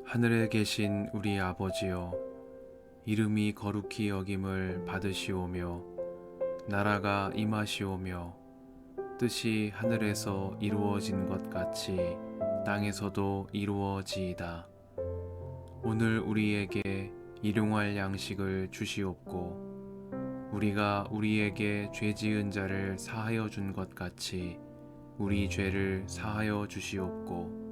하늘에 계신 우리 아버지여, 이름이 거룩히 여김을 받으시오며 나라가 임하시오며 뜻이 하늘에서 이루어진 것 같이 땅에서도 이루어지이다. 오늘 우리에게 일용할 양식을 주시옵고 우리가 우리에게 죄 지은 자를 사하여 준 것 같이 우리 죄를 사하여 주시옵고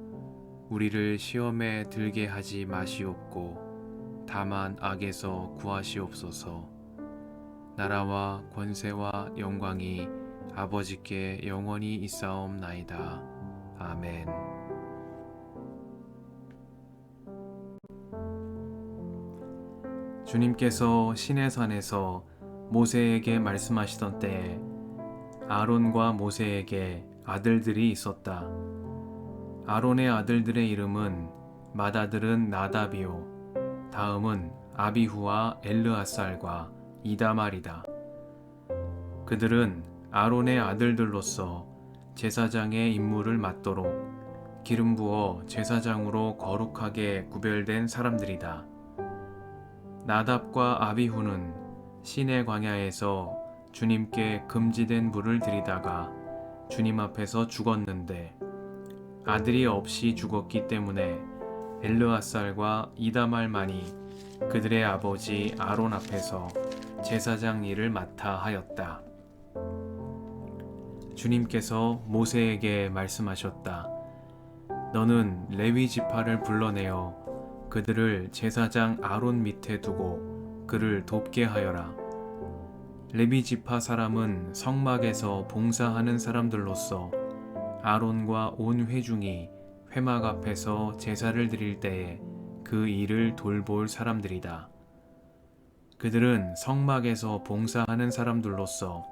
우리를 시험에 들게 하지 마시옵고 다만 악에서 구하시옵소서. 나라와 권세와 영광이 아버지께 영원히 있사옵나이다. 아멘. 주님께서 시내산에서 모세에게 말씀하시던 때에 아론과 모세에게 아들들이 있었다. 아론의 아들들의 이름은 맏아들은 나답이요 다음은 아비후와 엘르아살과 이다말이다. 그들은 아론의 아들들로서 제사장의 임무를 맡도록 기름 부어 제사장으로 거룩하게 구별된 사람들이다. 나답과 아비후는 시내 광야에서 주님께 금지된 물을 들이다가 주님 앞에서 죽었는데 아들이 없이 죽었기 때문에 엘르아살과 이다말만이 그들의 아버지 아론 앞에서 제사장 일을 맡아 하였다. 주님께서 모세에게 말씀하셨다. 너는 레위 지파를 불러내어 그들을 제사장 아론 밑에 두고 그를 돕게 하여라. 레위 지파 사람은 성막에서 봉사하는 사람들로서 아론과 온 회중이 회막 앞에서 제사를 드릴 때에 그 일을 돌볼 사람들이다. 그들은 성막에서 봉사하는 사람들로서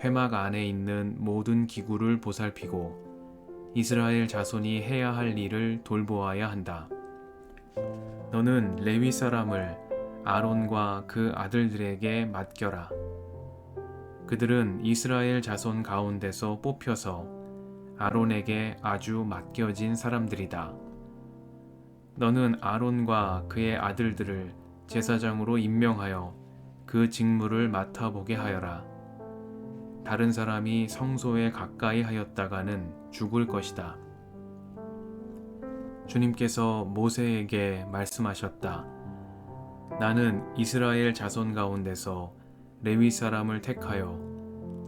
회막 안에 있는 모든 기구를 보살피고 이스라엘 자손이 해야 할 일을 돌보아야 한다. 너는 레위 사람을 아론과 그 아들들에게 맡겨라. 그들은 이스라엘 자손 가운데서 뽑혀서 아론에게 아주 맡겨진 사람들이다. 너는 아론과 그의 아들들을 제사장으로 임명하여 그 직무를 맡아보게 하여라. 다른 사람이 성소에 가까이 하였다가는 죽을 것이다. 주님께서 모세에게 말씀하셨다. 나는 이스라엘 자손 가운데서 레위 사람을 택하여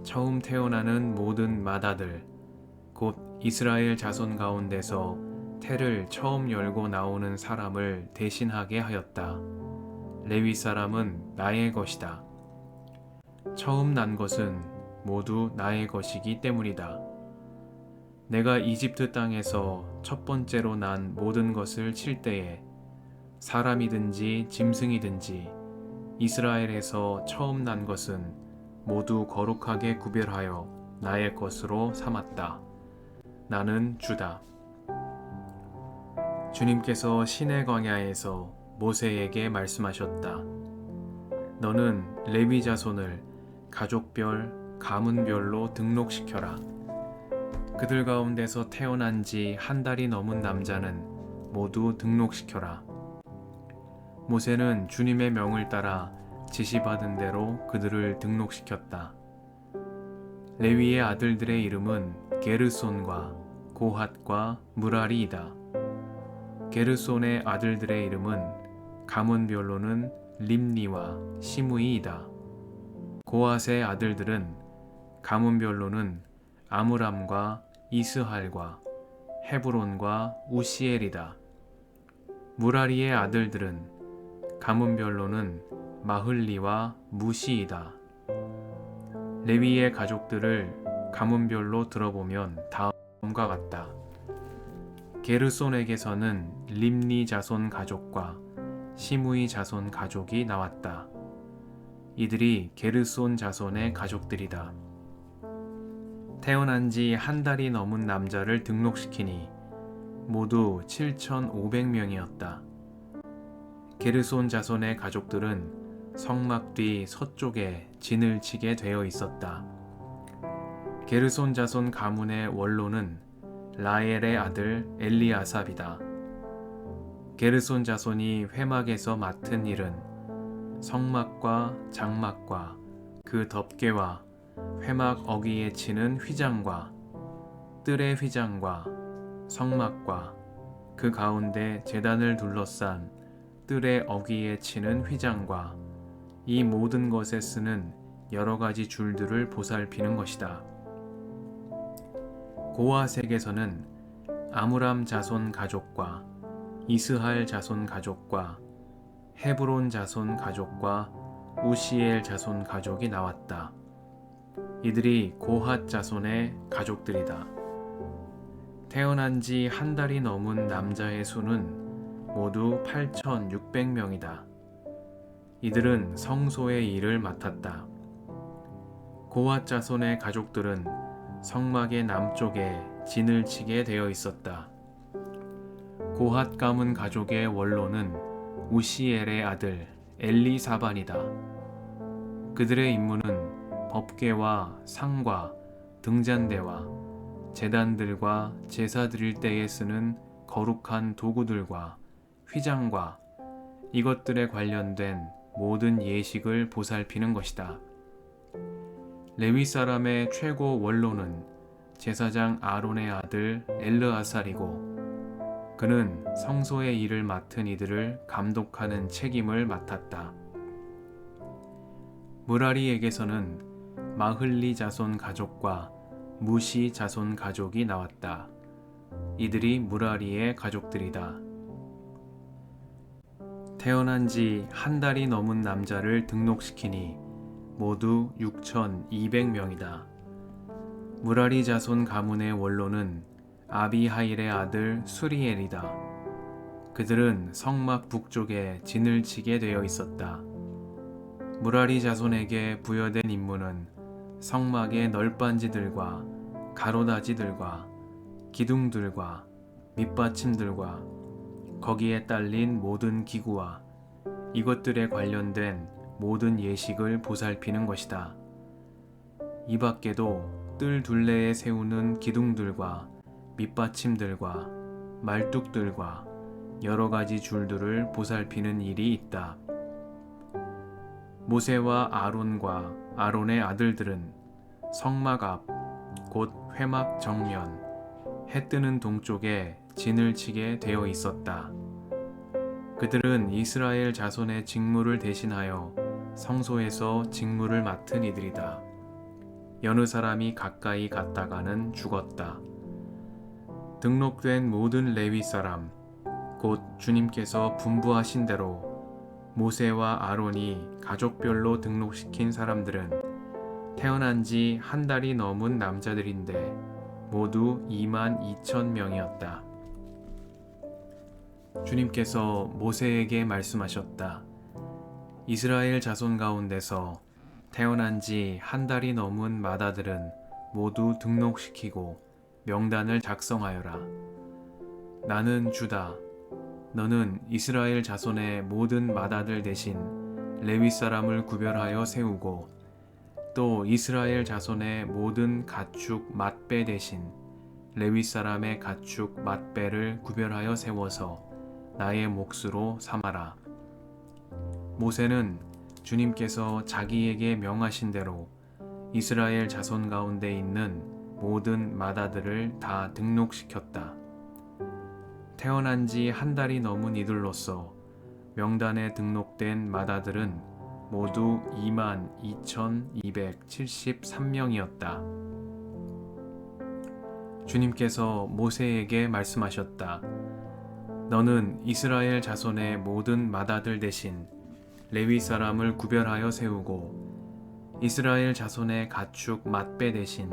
처음 태어나는 모든 맏아들 곧 이스라엘 자손 가운데서 태를 처음 열고 나오는 사람을 대신하게 하였다. 레위 사람은 나의 것이다. 처음 난 것은 모두 나의 것이기 때문이다. 내가 이집트 땅에서 첫 번째로 난 모든 것을 칠 때에 사람이든지 짐승이든지 이스라엘에서 처음 난 것은 모두 거룩하게 구별하여 나의 것으로 삼았다. 나는 주다. 주님께서 시내 광야에서 모세에게 말씀하셨다. 너는 레위 자손을 가족별, 가문별로 등록시켜라. 그들 가운데서 태어난 지 한 달이 넘은 남자는 모두 등록시켜라. 모세는 주님의 명을 따라 지시받은 대로 그들을 등록시켰다. 레위의 아들들의 이름은 게르손과 고핫과 무라리이다. 게르손의 아들들의 이름은 가문별로는 림니와 시므이이다. 고핫의 아들들은 가문별로는 아므람과 이스할과 헤브론과 우시엘이다. 무라리의 아들들은 가문별로는 마흘리와 무시이다. 레위의 가족들을 가문별로 들어보면 다음과 같다. 게르손에게서는 림니 자손 가족과 시므이 자손 가족이 나왔다. 이들이 게르손 자손의 가족들이다. 태어난 지 한 달이 넘은 남자를 등록시키니 모두 7,500명이었다. 게르손 자손의 가족들은 성막 뒤 서쪽에 진을 치게 되어 있었다. 게르손 자손 가문의 원로는 라엘의 아들 엘리아삽이다. 게르손 자손이 회막에서 맡은 일은 성막과 장막과 그 덮개와 회막 어귀에 치는 휘장과 뜰의 휘장과 성막과 그 가운데 제단을 둘러싼 뜰의 어귀에 치는 휘장과 이 모든 것에 쓰는 여러 가지 줄들을 보살피는 것이다. 고아색에서는 아므람 자손 가족과 이스할 자손 가족과 헤브론 자손 가족과 우시엘 자손 가족이 나왔다. 이들이 고핫 자손의 가족들이다. 태어난 지 한 달이 넘은 남자의 수는 모두 8,600명이다. 이들은 성소의 일을 맡았다. 고핫 자손의 가족들은 성막의 남쪽에 진을 치게 되어 있었다. 고핫 가문 가족의 원로는 우시엘의 아들 엘리사반이다. 그들의 임무는 법궤와 상과 등잔대와 제단들과 제사 드릴 때에 쓰는 거룩한 도구들과 휘장과 이것들에 관련된 모든 예식을 보살피는 것이다. 레위 사람의 최고 원로는 제사장 아론의 아들 엘르아살이고 그는 성소의 일을 맡은 이들을 감독하는 책임을 맡았다. 무라리에게서는 마흘리 자손 가족과 무시 자손 가족이 나왔다. 이들이 무라리의 가족들이다. 태어난 지 한 달이 넘은 남자를 등록시키니 모두 6,200명이다. 무라리 자손 가문의 원로는 아비하일의 아들 수리엘이다. 그들은 성막 북쪽에 진을 치게 되어 있었다. 무라리 자손에게 부여된 임무는 성막의 널빤지들과 가로다지들과 기둥들과 밑받침들과 거기에 딸린 모든 기구와 이것들에 관련된 모든 예식을 보살피는 것이다. 이 밖에도 뜰 둘레에 세우는 기둥들과 밑받침들과 말뚝들과 여러 가지 줄들을 보살피는 일이 있다. 모세와 아론과 아론의 아들들은 성막 앞, 곧 회막 정면, 해 뜨는 동쪽에 진을 치게 되어 있었다. 그들은 이스라엘 자손의 직무를 대신하여 성소에서 직무를 맡은 이들이다. 여느 사람이 가까이 갔다가는 죽었다. 등록된 모든 레위 사람, 곧 주님께서 분부하신 대로 모세와 아론이 가족별로 등록시킨 사람들은 태어난 지 한 달이 넘은 남자들인데 모두 22,000명이었다. 주님께서 모세에게 말씀하셨다. 이스라엘 자손 가운데서 태어난 지 한 달이 넘은 맏아들은 모두 등록시키고 명단을 작성하여라. 나는 주다. 너는 이스라엘 자손의 모든 맏아들 대신 레위 사람을 구별하여 세우고 또 이스라엘 자손의 모든 가축 맏배 대신 레위 사람의 가축 맏배를 구별하여 세워서 나의 몫으로 삼아라. 모세는 주님께서 자기에게 명하신 대로 이스라엘 자손 가운데 있는 모든 맏아들을 다 등록시켰다. 태어난 지 한 달이 넘은 이들로서 명단에 등록된 맏아들은 모두 22,273명이었다. 주님께서 모세에게 말씀하셨다. 너는 이스라엘 자손의 모든 맏아들 대신 레위 사람을 구별하여 세우고 이스라엘 자손의 가축 맏배 대신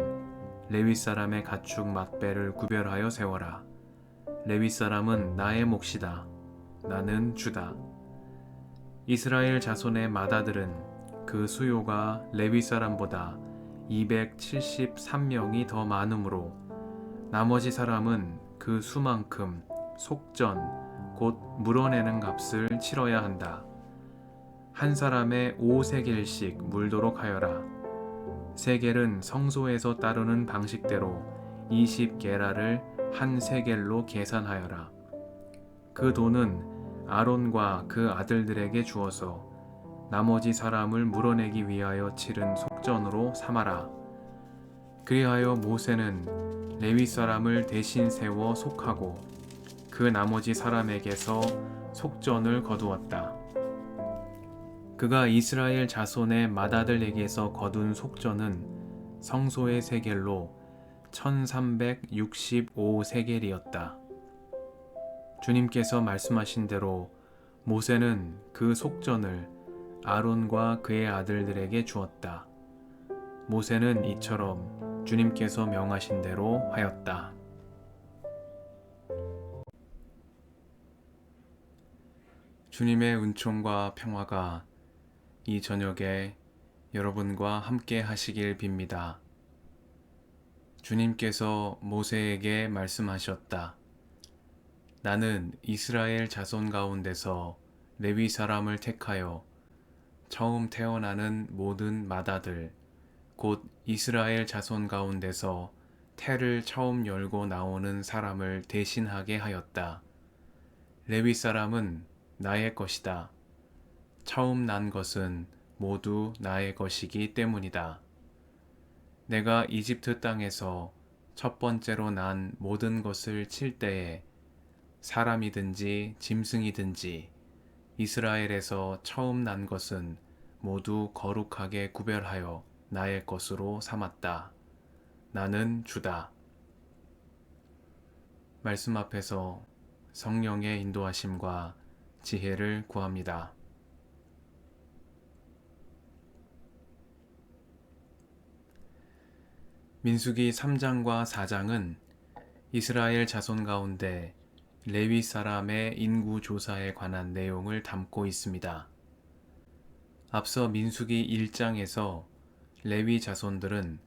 레위 사람의 가축 맏배를 구별하여 세워라. 레위 사람은 나의 몫이다. 나는 주다. 이스라엘 자손의 맏아들은 그 수요가 레위 사람보다 273명이 더 많으므로 나머지 사람은 그 수만큼 속전 곧 물어내는 값을 치러야 한다. 한 사람의 5세겔씩 물도록 하여라. 세겔은 성소에서 따르는 방식대로 20게라를 한 세겔로 계산하여라. 그 돈은 아론과 그 아들들에게 주어서 나머지 사람을 물어내기 위하여 치른 속전으로 삼아라. 그리하여 모세는 레위 사람을 대신 세워 속하고 그 나머지 사람에게서 속전을 거두었다. 그가 이스라엘 자손의 맏아들에게서 거둔 속전은 성소의 세겔로 1365세겔이었다. 주님께서 말씀하신 대로 모세는 그 속전을 아론과 그의 아들들에게 주었다. 모세는 이처럼 주님께서 명하신 대로 하였다. 주님의 은총과 평화가 이 저녁에 여러분과 함께 하시길 빕니다. 주님께서 모세에게 말씀하셨다. 나는 이스라엘 자손 가운데서 레위 사람을 택하여 처음 태어나는 모든 맏아들, 곧 이스라엘 자손 가운데서 태를 처음 열고 나오는 사람을 대신하게 하였다. 레위 사람은 나의 것이다. 처음 난 것은 모두 나의 것이기 때문이다. 내가 이집트 땅에서 첫 번째로 난 모든 것을 칠 때에 사람이든지 짐승이든지 이스라엘에서 처음 난 것은 모두 거룩하게 구별하여 나의 것으로 삼았다. 나는 주다. 말씀 앞에서 성령의 인도하심과 지혜를 구합니다. 민수기 3장과 4장은 이스라엘 자손 가운데 레위 사람의 인구 조사에 관한 내용을 담고 있습니다. 앞서 민수기 1장에서 레위 자손들은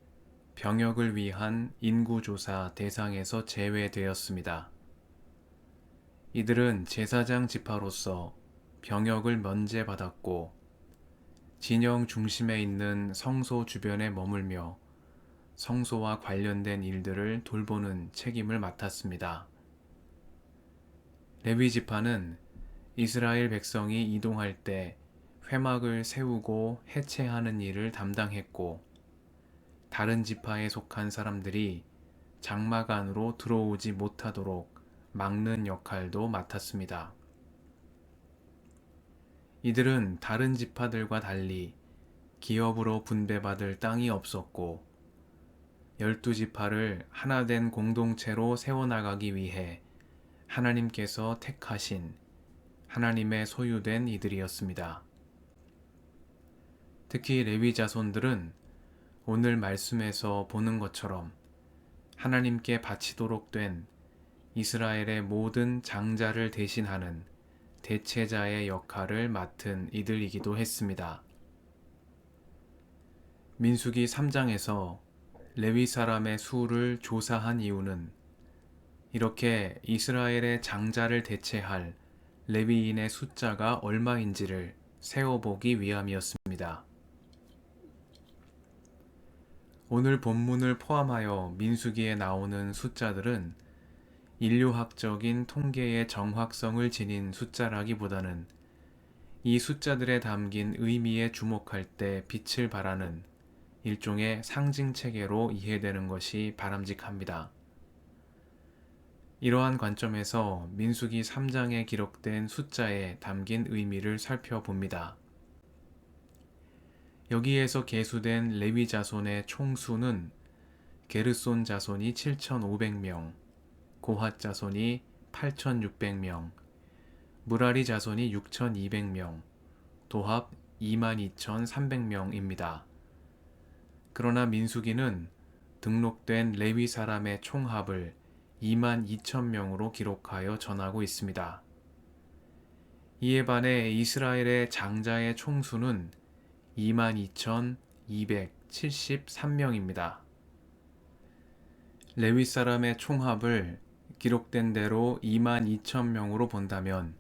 병역을 위한 인구 조사 대상에서 제외되었습니다. 이들은 제사장 지파로서 병역을 면제받았고 진영 중심에 있는 성소 주변에 머물며 성소와 관련된 일들을 돌보는 책임을 맡았습니다. 레위 지파는 이스라엘 백성이 이동할 때 회막을 세우고 해체하는 일을 담당했고 다른 지파에 속한 사람들이 장막 안으로 들어오지 못하도록 막는 역할도 맡았습니다. 이들은 다른 지파들과 달리 기업으로 분배받을 땅이 없었고 12지파를 하나된 공동체로 세워나가기 위해 하나님께서 택하신 하나님의 소유된 이들이었습니다. 특히 레위 자손들은 오늘 말씀에서 보는 것처럼 하나님께 바치도록 된 이스라엘의 모든 장자를 대신하는 대체자의 역할을 맡은 이들이기도 했습니다. 민수기 3장에서 레위 사람의 수를 조사한 이유는 이렇게 이스라엘의 장자를 대체할 레위인의 숫자가 얼마인지를 세어보기 위함이었습니다. 오늘 본문을 포함하여 민수기에 나오는 숫자들은 인류학적인 통계의 정확성을 지닌 숫자라기보다는 이 숫자들에 담긴 의미에 주목할 때 빛을 발하는 일종의 상징 체계로 이해되는 것이 바람직합니다. 이러한 관점에서 민수기 3장에 기록된 숫자에 담긴 의미를 살펴봅니다. 여기에서 계수된 레위 자손의 총수는 게르손 자손이 7,500명, 고핫 자손이 8,600명, 무라리 자손이 6,200명, 도합 22,300명입니다. 그러나 민수기는 등록된 레위 사람의 총합을 22,000명으로 기록하여 전하고 있습니다. 이에 반해 이스라엘의 장자의 총수는 22,273명입니다. 레위 사람의 총합을 기록된 대로 22,000명으로 본다면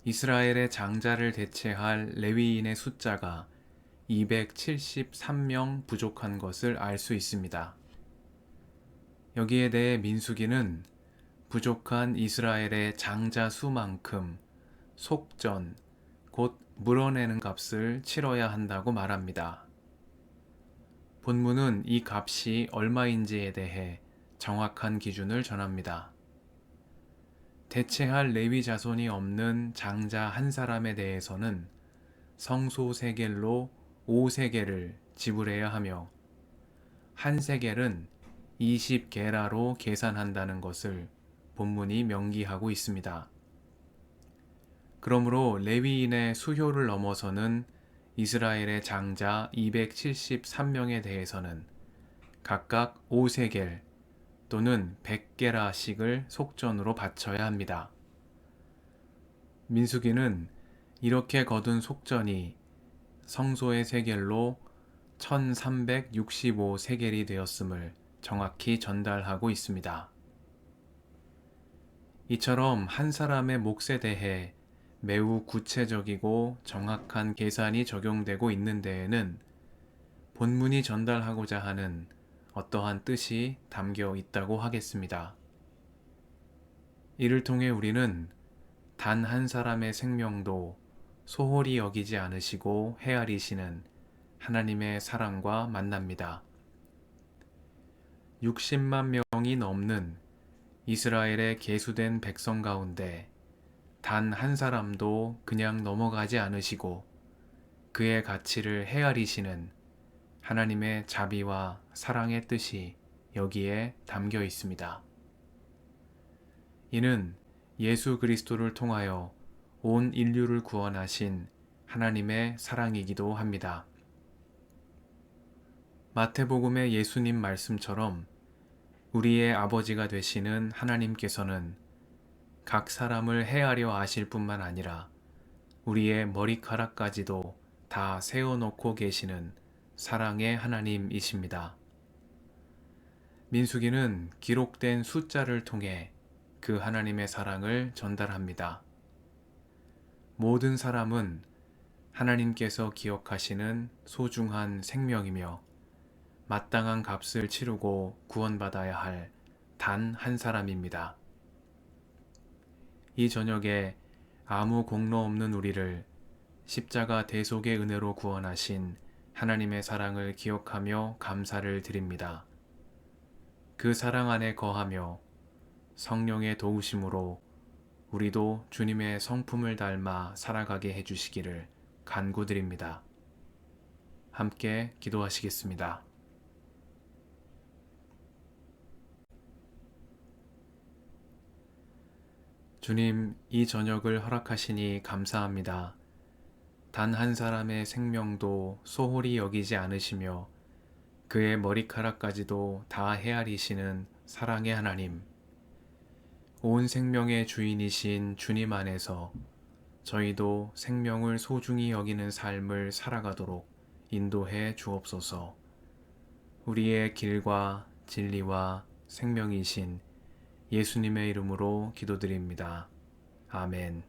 이스라엘의 장자를 대체할 레위인의 숫자가 273명 부족한 것을 알 수 있습니다. 여기에 대해 민수기는 부족한 이스라엘의 장자 수만큼 속전, 곧 물어내는 값을 치러야 한다고 말합니다. 본문은 이 값이 얼마인지에 대해 정확한 기준을 전합니다. 대체할 레위 자손이 없는 장자 한 사람에 대해서는 성소 세겔로 5세겔을 지불해야 하며 한 세겔은 20게라로 계산한다는 것을 본문이 명기하고 있습니다. 그러므로 레위인의 수효를 넘어서는 이스라엘의 장자 273명에 대해서는 각각 5세겔 또는 100게라씩을 속전으로 바쳐야 합니다. 민수기는 이렇게 거둔 속전이 성소의 세겔로 1365세겔이 되었음을 정확히 전달하고 있습니다. 이처럼 한 사람의 몫에 대해 매우 구체적이고 정확한 계산이 적용되고 있는 데에는 본문이 전달하고자 하는 어떠한 뜻이 담겨 있다고 하겠습니다. 이를 통해 우리는 단 한 사람의 생명도 소홀히 여기지 않으시고 헤아리시는 하나님의 사랑과 만납니다. 60만 명이 넘는 이스라엘의 계수된 백성 가운데 단 한 사람도 그냥 넘어가지 않으시고 그의 가치를 헤아리시는 하나님의 자비와 사랑의 뜻이 여기에 담겨 있습니다. 이는 예수 그리스도를 통하여 온 인류를 구원하신 하나님의 사랑이기도 합니다. 마태복음의 예수님 말씀처럼 우리의 아버지가 되시는 하나님께서는 각 사람을 헤아려 아실 뿐만 아니라 우리의 머리카락까지도 다 세워놓고 계시는 사랑의 하나님이십니다. 민수기는 기록된 숫자를 통해 그 하나님의 사랑을 전달합니다. 모든 사람은 하나님께서 기억하시는 소중한 생명이며 마땅한 값을 치르고 구원받아야 할 단 한 사람입니다. 이 저녁에 아무 공로 없는 우리를 십자가 대속의 은혜로 구원하신 하나님의 사랑을 기억하며 감사를 드립니다. 그 사랑 안에 거하며 성령의 도우심으로 우리도 주님의 성품을 닮아 살아가게 해주시기를 간구드립니다. 함께 기도하시겠습니다. 주님, 이 저녁을 허락하시니 감사합니다. 단 한 사람의 생명도 소홀히 여기지 않으시며 그의 머리카락까지도 다 헤아리시는 사랑의 하나님, 온 생명의 주인이신 주님 안에서 저희도 생명을 소중히 여기는 삶을 살아가도록 인도해 주옵소서. 우리의 길과 진리와 생명이신 예수님의 이름으로 기도드립니다. 아멘.